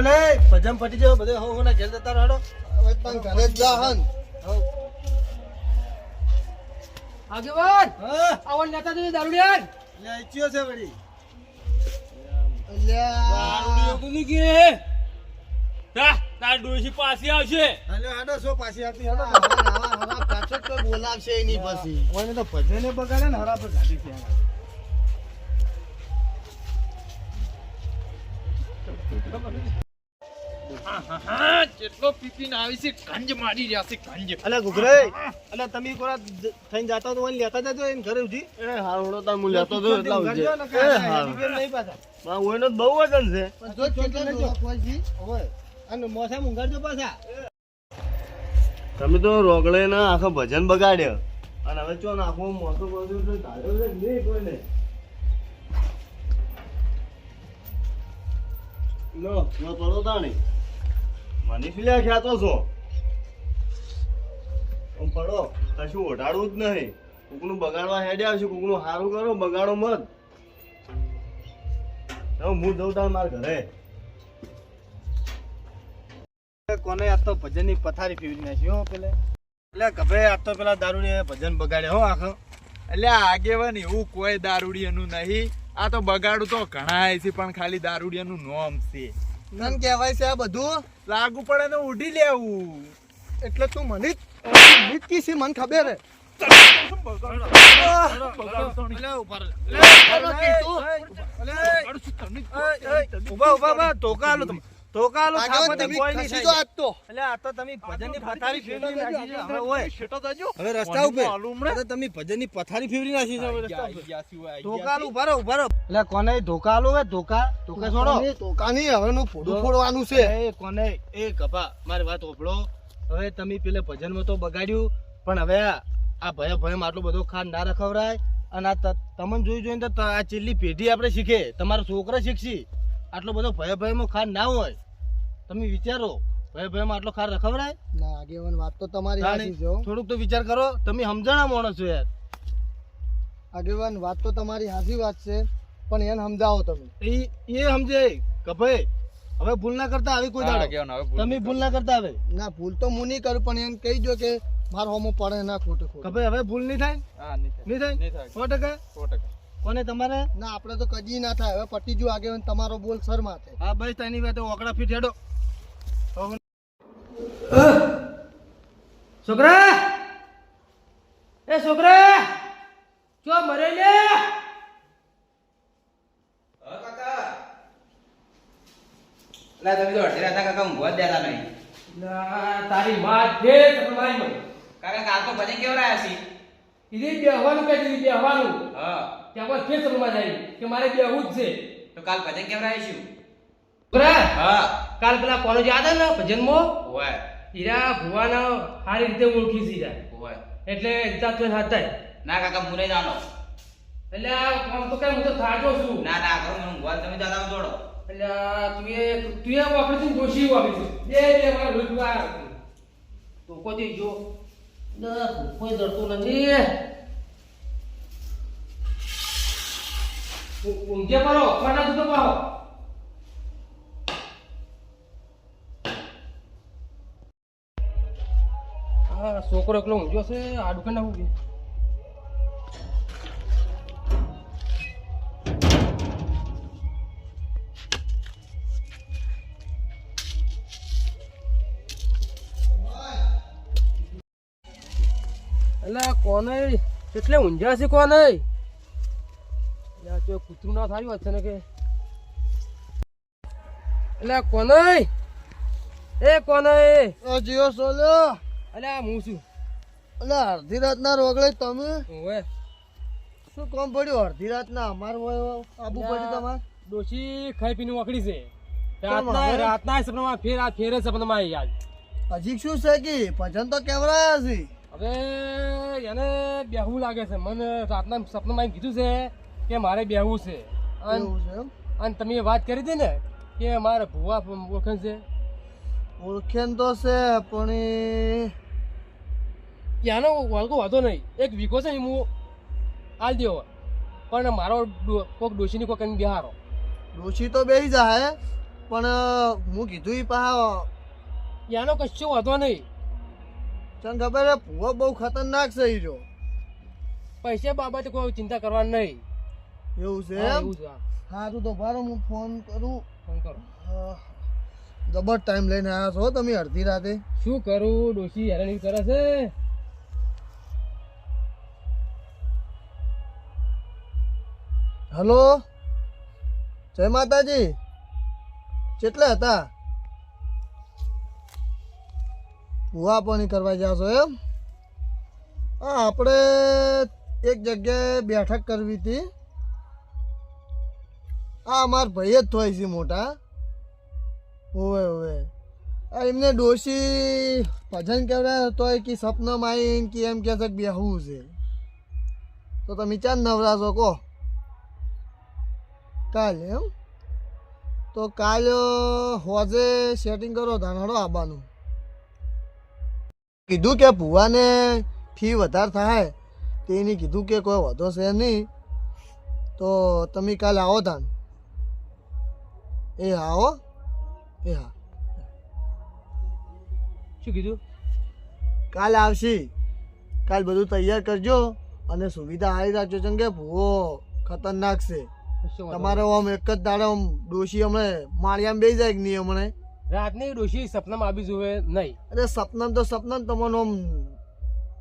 પેલે ભજન પટી જાવ બધે હો ના ઘેર જતા રહો હવે તને ઘરે જ જા હન આગેવાન હા આવન નેતા તો દારૂડિયાન લે ઈચ્યો છે વળી અલ્યા કોની કે તાર ડોશી પાછી આવશે હાલો હાડો સો પાછી આવતી હાડો હરા પાછળ કોઈ બોલાવશે એની પછી ઓને તો ભજને બગાડે ને હરા પર ગાડી છે જેટલો પીપીને આવી છે ગંજ મારી રહ્યા છે ગંજ અલે ગુગરે અલે તમે કોરા થઈને જાતા તો ઓને લેતા જજો એને ઘરે ઉઠી એ હારડો તાર મુ લેતો તો એટલા ઉજે એ હા નહીં પાછા બા ઓયનો બહુ વજન છે જો કેટલા જો ખોજી ઓય અને મોસા મુંગાડજો પાછા તમે તો રોગળે ના આખો ભજન બગાડ્યો અને હવે ચો નાખો મોટો બધું તો ધાર્યો છે નહીં કોઈને લો પડો તાણી મને ફિલ્યા ખ્યાતો છો આમ પડો કશું ઓઢાડવું જ નહીં કોકનું બગાડવા હેડે આવશે કોકનું સારું કરો બગાડો મત હું જઉં તાર માર ઘરે કોને આ તો ભજનની પથારી ફેરવી નાખી હો પેલે એટલે કભે આ તો પેલા દારૂડીએ ભજન બગાડે હો આખો એટલે આગેવાન એવું કોઈ દારૂડિયાનું નહીં આ તો બગાડું તો ઘણા છે પણ ખાલી દારૂડિયાનું નોમ છે તને કહેવાય છે આ બધું લાગુ પડે ને ઉડી લેવું એટલે તું મને જ કીસી મને ખબર હે ઉભા ઉભા ધોકા આલો તમે ધોકા આલો થાપો તે કોઈ નહીં ખસી જો આજ તો એટલે આ તો તમે ભજનની પથારી ફેરવી નાખી છે હવે ઓય શેટો જજો હવે રસ્તા ઉપર એટલે તમે ભજનની પથારી ફેરવી નાખી છે હવે રસ્તા ઉપર ધોકા આલો ઉભા રહો એટલે કોને ધોકા આલો હે ધોકા ધોકા છોડો ટોકાની હવે નું ફોડું ફોડવાનું છે એ કોને એ કપા મારી વાત ઓપડો હવે તમે પેલે ભજનમાં તો બગાડ્યું પણ હવે આ ભય ભયમાં આટલો બધો ખાંડ ના રખવરાય અને આ તમને જોઈ જોઈને તો આ છેલ્લી પેઢી આપણે શીખે તમારા છોકરા શીખશી આટલો બધો ભય ભયમાં ખાંડ ના હોય તમે વિચારો ભય ભયમાં આટલો ખાંડ રખવરાય ના આગેવાન વાત તો તમારી સાચી છે હો. થોડુંક તો વિચાર કરો તમે સમજણા માણસ છો યાર આગેવાન વાત તો તમારી સાચી વાત છે પણ એને સમજાવો તમે એ સમજે કે ભાઈ હવે ભૂલ ના કરતા આવી કોઈ દાડો તમે ભૂલ ના કરતા હવે ના ભૂલ તો હું નહીં કરું પણ એને કહી દો કે મારો હોમો પડે ના ખોટું કે ખોટું ભાઈ હવે ભૂલ નહીં થાય નહીં થાય 100% કોને તમારે ના આપણે તો કદી ના થાય હવે પટી જો આગેવાન તમારો બોલ સર માથે હા બસ તેની વાત ઓકડા ફીટ હેડો છોકરા એ છોકરા ચો મરે લે તમે તો અડધી રાતા કાકા ઊંઘવા જ દેતા નહીં તારી વાત છે તમારી મને કાકા કાલ તો ભજન કેવરાયા છે ઈદી બેહવાનું કે ઈદી બેહવાનું હા ત્યાં કોઈ ફેર સમજમાં જાય કે મારે બેહવું જ છે તો કાલ ભજન કેવરાયા છું છોકરા હા કાલ પેલા કોનો યાદ હે ને ભજનમાં ઓય હીરા ભુવાના સારી રીતે ઓળખી છે હીરા ઓય એટલે એકતા તો હાથ થાય ના કાકા મુને જાનો એટલે આમ તો કઈ હું તો થાજો છું ના ના કરો મને ઊંઘવા તમે દાદા જોડો એટલે તું એ વાપરી તું ગોશી વાપરી છે બે મારા રોજવા તો કોઈ જો ના કોઈ ડરતો નથી ઊંઘે પરો ફટા તું તો પાહો હા છોકરો એકલો ઊંઘ્યો છે આ દુકાન ના ઊંઘે એટલે કોને એટલે ઊંઝા છે કોને યાર તો કૂતરું ના થાયું છે ને કે એટલે કોને એ કોને જીઓ સોલો એટલે આ હું છું એટલે અડધી રાતના રોગડે તમે ઓવે શું કામ પડ્યું અડધી રાતના અમાર આબુ પડ્યું તમારે ડોશી ખાઈ પીને વાકડી છે કેમ હવે? રાતના સપનામાં ફેર આ ફેર સપનામાં આવી યાદ હજી શું છે કે ભજન તો કેવરાયા છે હવે એને બેહવું લાગે છે મને રાતના સપનામાં એમ કીધું છે કે મારે બેહવું છે એવું છે એમ અને તમે વાત કરી હતી ને કે મારે ભુવા ઓળખણ છે ઓળખેન તો છે પણ ત્યાંનો વાળકો વાંધો નહીં એક વીકો છે ને હું હાલ દેવો પણ મારો કોઈક ડોશીની કોઈ કંઈ બિહારો ડોશી તો બેસી જાય પણ હું કીધું ઈ પા એનો કશો વાંધો નહીં. તને ખબર હે ભૂવો બહુ ખતરનાક છે ઈ જો. પૈસા બાબતે કોઈ ચિંતા કરવાની નહીં. એવું છે હા, એમ? એવું છે. હા. સારું તો બારો હું ફોન કરું. ફોન કરો. જબર ટાઈમ લઈને આવ્યા છો તમે અડધી રાતે. શું કરું, ડોશી હેરાની કરે છે. હલો, જય માતાજી. કેટલા હતા? ભૂવા પાણી કરવા જાવ છો એમ? હા, આપણે એક જગ્યાએ બેઠક કરવી હતી. હા, અમારા ભાઈ જ થોય છે મોટા. ઓવે ઓવે. આ એમને ડોશી ભજન કહેવાય તો કે સપનામાં આવીને કે એમ કહે છે કે બેહવું છે. તો તમે ચાર નવરા છો કહો? કાલે એમ? તો કાલ હોજે સેટિંગ કરો ધાનાડો આવવાનું. કીધું કે ભુવાને ફી વધારે થાય તેની કીધું કે કોઈ વધો છે નહીં. તો તમે કાલે આવો ધાન. એ હા હો. એ હા, શું કીધું? કાલ આવશી. કાલ બધું તૈયાર કરજો અને સુવિધા આવી રાખજો. જેમ કે ભૂવો ખતરનાક છે. કશો વાંધો તમારે આમ એક જ દાડે આમ ડોશી હમણે માળિયામાં બેસી જાય કે નહીં હમણે? નહીં. રાતની ડોશી સપનામાં આવી જોવે નહીં. અરે સપનામ તો સપનામ તમને આમ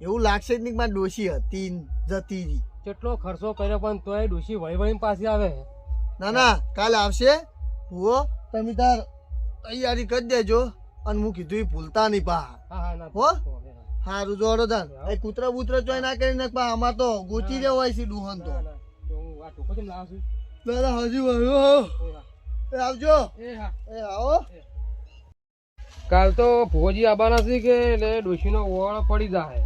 એવું લાગશે જ નહીં કે મારી ડોશી હતી ને જતી રહી. કેટલો ખર્ચો કર્યો પણ તોય ડોશી વળી વળીને પાછી આવે. ના ના, કાલ આવશે ભૂવો. તમે તાર તૈયારી કરી દેજો અને હું કીધું એ ભૂલતા નહીં પા. હા હા, ના હો? સારું જોડો તાર. એ કૂતરા બૂતરા ચોય ના કરીને પા અમાર તો ગોચી રહ્યો હોય છે ડુહન તો. ના, ના. તો હું આ ટોકો કેમ લાવું છું? દાદા હજુ આવ્યો. એ હા. એ આવજો. એ હા. એ આવો. કાલ તો ભોજી આવવાના છે કે એટલે ડોશીનો ઓળ પડી જાય.